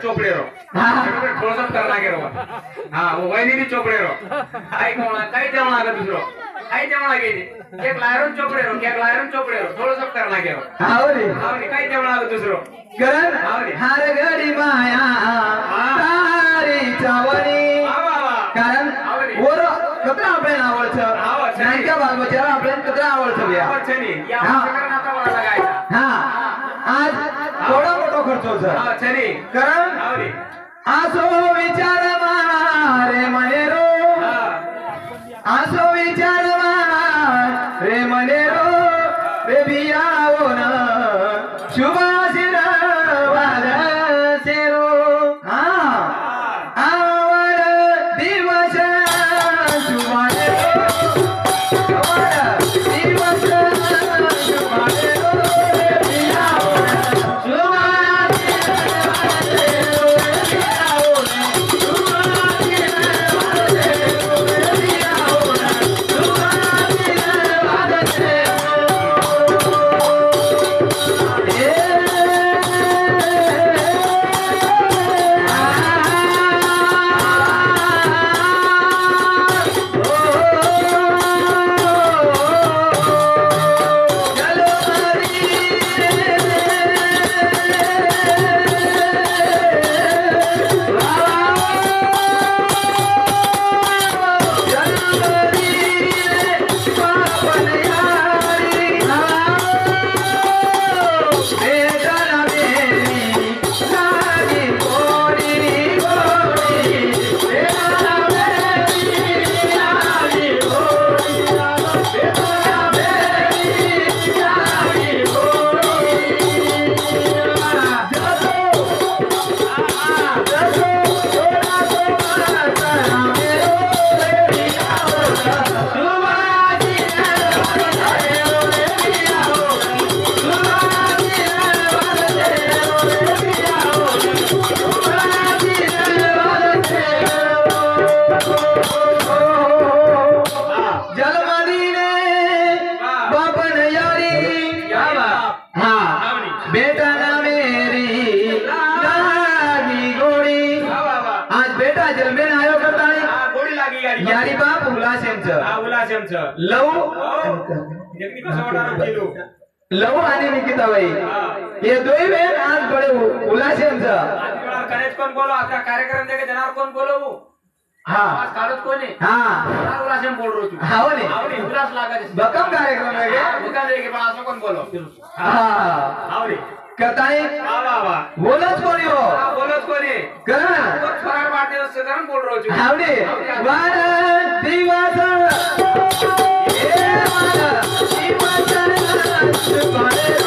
Chopde row थोड़ा करना के row हां वो वही नहीं चोपड़े रो आई कोणा काय देवणा का दुसरो काय देवणा के एक लायरन चोपड़े रो एक लायरन चोपड़े रो थोड़ा सब करना के रो हावरी काय देवणा का दुसरो करण हर घडी माया तारी चावणी कारण वर कतरा आपल्याला आवडतं नाही का बालबच्चाला आपल्याला कतरा आवडतं बिया आवडतं नी या प्रकरण आता मला लागायचा हां आज थोडा मोठा खर्च होतो हां चली करण आवरी आसो विचार मारे मनेरो आसो विचार मारे मनेरो रे बियाओ ना शुभाशिर वादसेरो हां आवड दिवस शुभारे आवड दिवस शुभारे रे बियाओ यारी बाप उलाशेमचं लव लव आणि निकिताबाई हे दोघे बहन आज बड़े उलाशेमचं कनेक्ट कोण बोलो आपका कार्यक्रम देखे जनार कोण बोलो हां आज काढत कोणी हां उलाशेम बोल रहो तू हां ने आवडी उलास लागायचे बकम कार्यक्रम आहे के बकम देखे पण असं कोण बोलो हां आवडी करताय वाह वाह वाह बोलच कोणी हो बोलत कोणी करण तो फरार पार्टी सदन बोल रहो तू आवडी वार दिवस ए वार दिवस सुपारे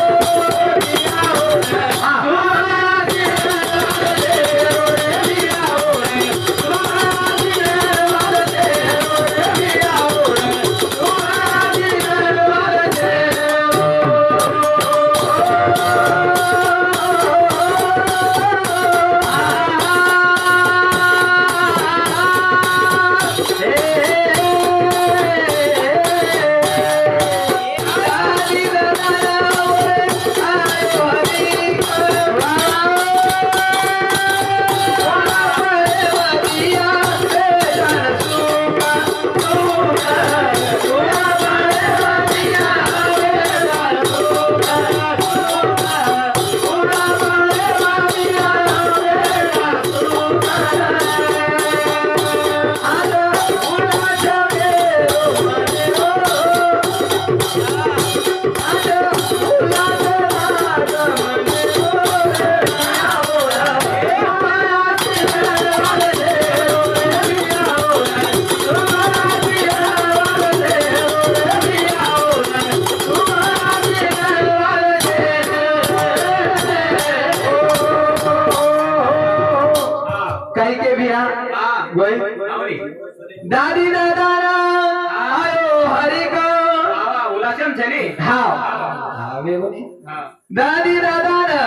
दादी दादा आयो हरी का उलासम છે ને હા આવે બોલી દાદી દાદા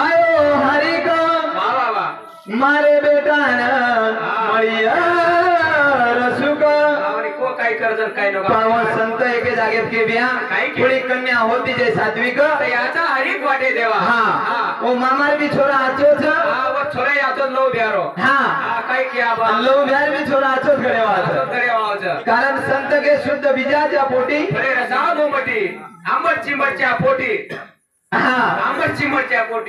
આયો હરી કા વાહ વાહ વાહ મારે બેટા મળ્યા રસુકા आवणी को काय करजन काय नको पावन संत एके जागेत के बिया काय के? थोडी कन्या होती जे सात्विक तर याचा हरीक वाटे देवा हा ओ मामार बी छोरा आचो छ हा व छोरे याचो लो ब्यारो हा हा काय की आबा लो ब्यार बी छोरा आचोच करे वाच करे वावच कारण संत के शुद्ध बीजाच्या पोटी अरे रसा गोमटी आंबट चिंबटच्या पोटी हा आंबट चिंबटच्या पोटी